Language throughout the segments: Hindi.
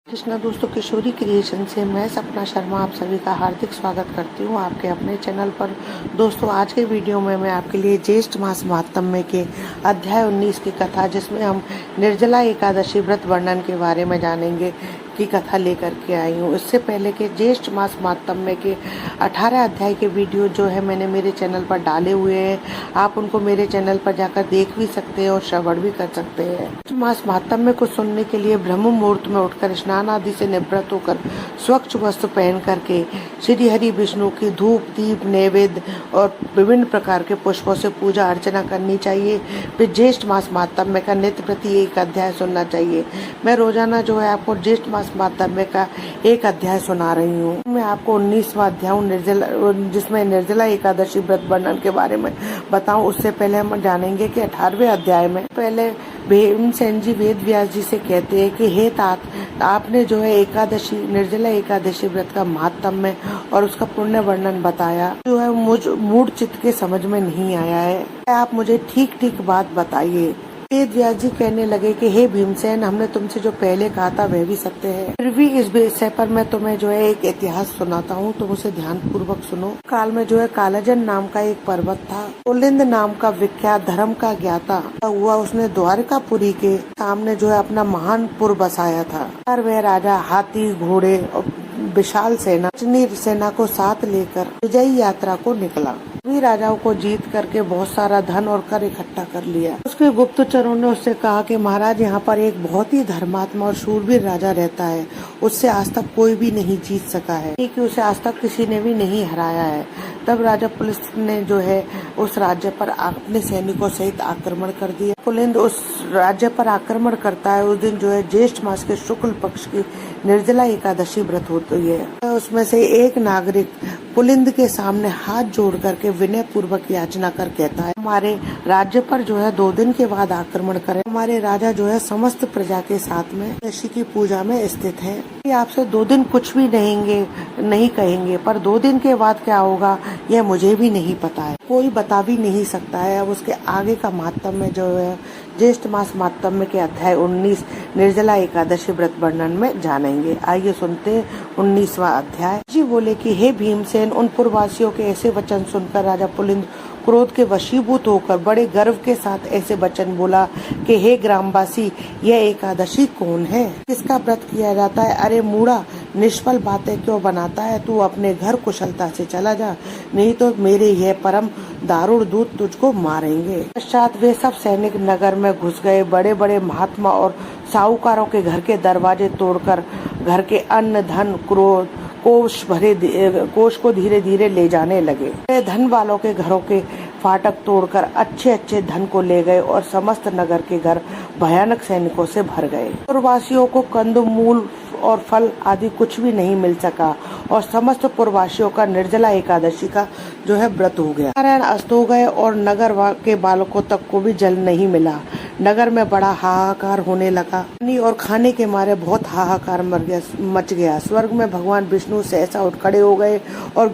कृष्णा दोस्तों, किशोरी क्रिएशन से मैं सपना शर्मा आप सभी का हार्दिक स्वागत करती हूँ आपके अपने चैनल पर। दोस्तों, आज के वीडियो में मैं आपके लिए ज्येष्ठ मास महात्म्य के अध्याय 19 की कथा, जिसमें हम निर्जला एकादशी व्रत वर्णन के बारे में जानेंगे, की कथा लेकर के आई हूँ। इससे पहले के ज्येष्ठ मास महात्म्य के 18 अध्याय के वीडियो जो है मैंने मेरे चैनल पर डाले हुए हैं। आप उनको मेरे चैनल पर जाकर देख भी सकते हैं और श्रवण भी कर सकते हैं। मास महात्म्य को सुनने के लिए ब्रह्म मुहूर्त में उठकर स्नान आदि से निवृत्त होकर स्वच्छ वस्त्र पहन करके श्री हरि विष्णु की धूप दीप नैवेद्य और विभिन्न प्रकार के पुष्पों से पूजा अर्चना करनी चाहिए। फिर ज्येष्ठ मास महात्म्य का नित्य प्रति एक अध्याय सुनना चाहिए। मैं रोजाना जो है आपको ज्येष्ठ मास महात्म्य का एक अध्याय सुना रही हूँ। मैं आपको 19वां अध्याय जिसमें निर्जला एकादशी व्रत वर्णन के बारे में बताऊं, उससे पहले हम जानेंगे कि 18वें अध्याय में पहले भीमसेन जी वेद व्यास जी से कहते हैं कि हे तात, आपने जो है एकादशी निर्जला एकादशी व्रत का महात्म्य और उसका पुण्य वर्णन बताया, जो है मुझ मूड चित्त के समझ में नहीं आया है। आप मुझे ठीक ठीक बात बताइए। वेद व्यास जी कहने लगे कि हे भीमसेन, हमने तुमसे जो पहले कहा था वह भी सत्य है, फिर भी इस विषय पर मैं तुम्हें जो है एक इतिहास सुनाता हूँ, तुम उसे ध्यान पूर्वक सुनो। काल में जो है कालाजन नाम का एक पर्वत था। पुलिंद नाम का विख्यात धर्म का ज्ञाता हुआ, उसने द्वारकापुरी के सामने जो है अपना महान पुर बसाया था। और वह राजा हाथी घोड़े और विशाल सेना को साथ लेकर विजयी यात्रा को निकला। सभी राजाओं को जीत करके बहुत सारा धन और कर इकट्ठा कर लिया। उसके गुप्तचरों ने उससे कहा कि महाराज, यहाँ पर एक बहुत ही धर्मात्मा और शूरवीर राजा रहता है, उससे आज तक कोई भी नहीं जीत सका है, कि उसे आज तक किसी ने भी नहीं हराया है। तब राजा पुलिस ने जो है उस राज्य पर अपने सैनिकों सहित आक्रमण कर दिया। पुलिंद उस राज्य पर आक्रमण करता है। उस दिन जो है ज्येष्ठ मास के शुक्ल पक्ष की निर्जला एकादशी व्रत होती है। उसमें से एक नागरिक पुलिंद के सामने हाथ जोड़ करके विनय पूर्वक याचना कर कहता है, हमारे राज्य पर जो है 2 दिन के बाद आक्रमण करें। हमारे राजा जो है समस्त प्रजा के साथ में ऋषि की पूजा में स्थित है। आपसे 2 दिन कुछ भी नहीं कहेंगे, पर 2 दिन के बाद क्या होगा यह मुझे भी नहीं पता है, कोई बता भी नहीं सकता है। अब उसके आगे का महात्म्य जो है ज्येष्ठ मास महात्म्य के अध्याय 19 निर्जला एकादशी व्रत वर्णन में जानेंगे। आइए सुनते हैं 19वां अध्याय। जी बोले कि हे भीमसेन, उन पुरवासियों के ऐसे वचन सुनकर राजा पुलिंद क्रोध के वशीभूत होकर बड़े गर्व के साथ ऐसे वचन बोला कि हे ग्रामवासी, यह एकादशी कौन है, किसका व्रत किया जाता है? अरे मूढ़ा, निष्फल बातें क्यों बनाता है? तू अपने घर कुशलता से चला जा, नहीं तो मेरे यह परम दारुण दूत तुझको मारेंगे। पश्चात वे सब सैनिक नगर में घुस गए। बड़े बड़े महात्मा और साहूकारों के घर के दरवाजे तोड़कर घर के अन्न धन क्रोध कोष को धीरे धीरे ले जाने लगे। धन वालों के घरों के फाटक तोड़कर अच्छे अच्छे धन को ले गए और समस्त नगर के घर भयानक सैनिकों से भर गए। पुरवासियों को कंद मूल और फल आदि कुछ भी नहीं मिल सका और समस्त पुरवासियों का निर्जला एकादशी का जो है व्रत हो गया। नारायण अस्त हो गए और नगर के बालकों तक को भी जल नहीं मिला। नगर में बड़ा हाहाकार होने लगा। पानी और खाने के मारे बहुत हाहाकार मच गया। स्वर्ग में भगवान विष्णु सहसा उठ खड़े हो गए और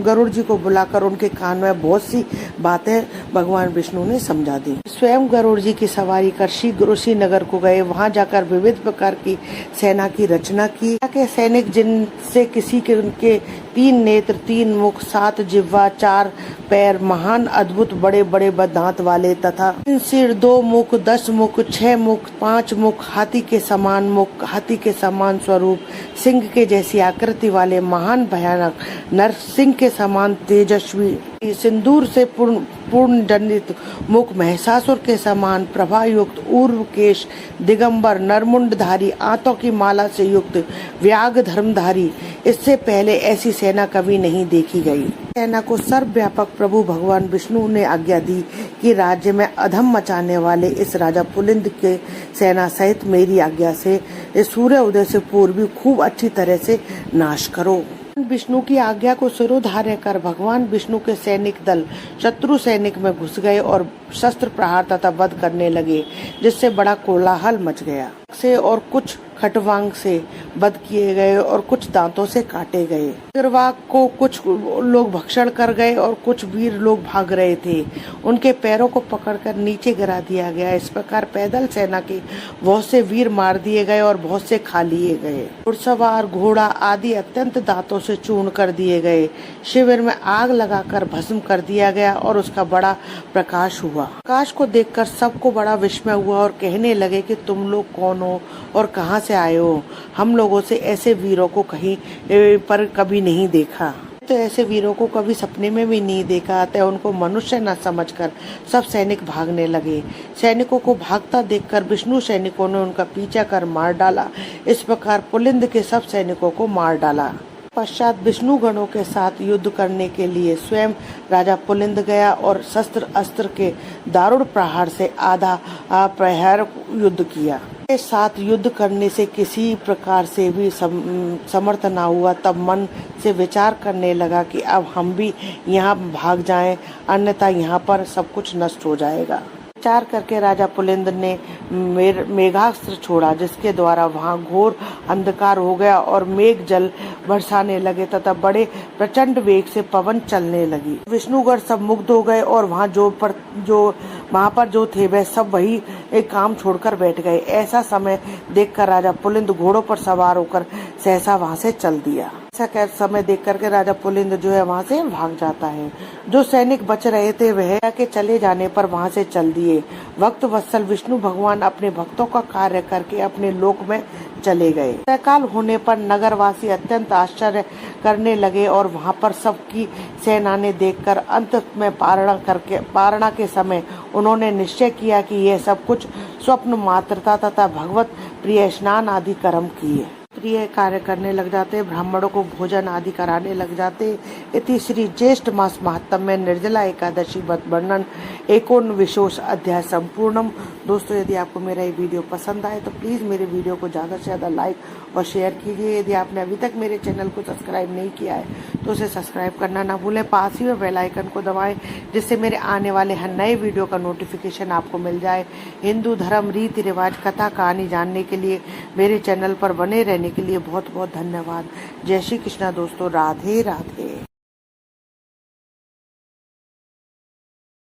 गरुड़ जी को बुलाकर उनके कान में बहुत सी बातें भगवान विष्णु ने समझा दी। स्वयं गरुड़ जी की सवारी कर शीघ्र उसी नगर को गए। वहां जाकर विविध प्रकार की सेना की रचना की। के सैनिक, जिनसे किसी के उनके 3 नेत्र 3 मुख 7 जिह्वा 4 पैर, महान अद्भुत बड़े बड़े दांत वाले तथा 3 सिर 2 मुख 10 मुख 6 मुख 5 मुख, हाथी के समान मुख, हाथी के समान स्वरूप, सिंह के जैसी आकृति वाले महान भयानक नरसिंह के समान तेजस्वी, सिंदूर से पूर्ण दंडित मुख, महिषासुर के समान प्रभा युक्त ऊर्व केश, दिगंबर नरमुंडधारी, आंतों की माला से युक्त व्याघ्र धर्मधारी, इससे पहले ऐसी सेना कभी नहीं देखी गई। सेना को सर्वव्यापक प्रभु भगवान विष्णु ने आज्ञा दी कि राज्य में अधम मचाने वाले इस राजा पुलिंद के सेना सहित मेरी आज्ञा से इस सूर्य उदय से पूर्व खूब अच्छी तरह से नाश करो। विष्णु की आज्ञा को सिरोधार्य कर भगवान विष्णु के सैनिक दल शत्रु सैनिक में घुस गए और शस्त्र प्रहार तथा वध करने लगे, जिससे बड़ा कोलाहल मच गया। से और कुछ खटवांग से वध किए गए और कुछ दांतों से काटे गए। अग्रवाक को कुछ लोग भक्षण कर गए और कुछ वीर लोग भाग रहे थे। उनके पैरों को पकड़कर नीचे गिरा दिया गया। इस प्रकार पैदल सेना के बहुत से वीर मार दिए गए और बहुत से खा लिए गए। घुड़सवार, घोड़ा आदि अत्यंत दांतों से चूर्ण कर दिए गए। शिविर में आग लगाकर भस्म कर दिया गया और उसका बड़ा प्रकाश हुआ। प्रकाश को देखकर सबको बड़ा विस्मय हुआ और कहने लगे कि तुम लोग कौन हो और कहां से आए हो? हम लोगों से ऐसे वीरों को कहीं पर कभी नहीं देखा। तो ऐसे वीरों को कभी सपने में भी नहीं देखा। अतः उनको मनुष्य न समझकर सब सैनिक भागने लगे। सैनिकों को भागता देखकर विष्णु सैनिकों ने उनका पीछा कर मार डाला। इस प्रकार पुलिंद के सब सैनिकों को मार डाला। पश्चात विष्णु गणों के साथ युद्ध करने के लिए स्वयं राजा पुलिंद गया और शस्त्र अस्त्र के दारुण प्रहार से आधा प्रहर युद्ध किया। के साथ युद्ध करने से किसी प्रकार से भी समर्थ ना हुआ। तब मन से विचार करने लगा कि अब हम भी यहाँ भाग जाएं, अन्यथा यहाँ पर सब कुछ नष्ट हो जाएगा। विचार करके राजा पुलिंद ने मेघास्त्र छोड़ा, जिसके द्वारा वहां घोर अंधकार हो गया और मेघ जल बरसाने लगे तथा बड़े प्रचंड वेग से पवन चलने लगी। विष्णुगढ़ सब मुग्ध हो गए और वहां जो थे वह सब वही एक काम छोड़कर बैठ गए। ऐसा समय देखकर राजा पुलिंद घोड़ों पर सवार होकर सहसा वहां से चल दिया। ऐसा समय देख करके राजा पुलिंद जो है वहां से भाग जाता है। जो सैनिक बच रहे थे वह के चले जाने पर वहां से चल दिए। भक्त वत्सल विष्णु भगवान अपने भक्तों का कार्य करके अपने लोक में चले गए। प्रातःकाल होने पर नगरवासी अत्यंत आश्चर्य करने लगे और वहां पर सबकी सेना ने देखकर अंत में पारणा के समय उन्होंने निश्चय किया कि यह सब कुछ स्वप्न मात्र था तथा भगवत प्रिय स्नान आदि कर्म किए। प्रिय कार्य करने लग जाते, ब्राह्मणों को भोजन आदि कराने लग जाते। इति श्री ज्येष्ठ मास महात्म्य में निर्जला एकादशी व्रत वर्णन 19 अध्याय संपूर्णम। दोस्तों, यदि आपको मेरा ये वीडियो पसंद आए तो प्लीज मेरे वीडियो को ज्यादा से ज्यादा लाइक और शेयर कीजिए। यदि आपने अभी तक मेरे चैनल को सब्सक्राइब नहीं किया है तो उसे सब्सक्राइब करना ना भूलें। पास ही में बेल आइकन को दबाएं, जिससे मेरे आने वाले हर नए वीडियो का नोटिफिकेशन आपको मिल जाए। हिंदू धर्म, रीति रिवाज, कथा कहानी जानने के लिए मेरे चैनल पर बने रहने के लिए बहुत बहुत धन्यवाद। जय श्री कृष्णा दोस्तों, राधे राधे।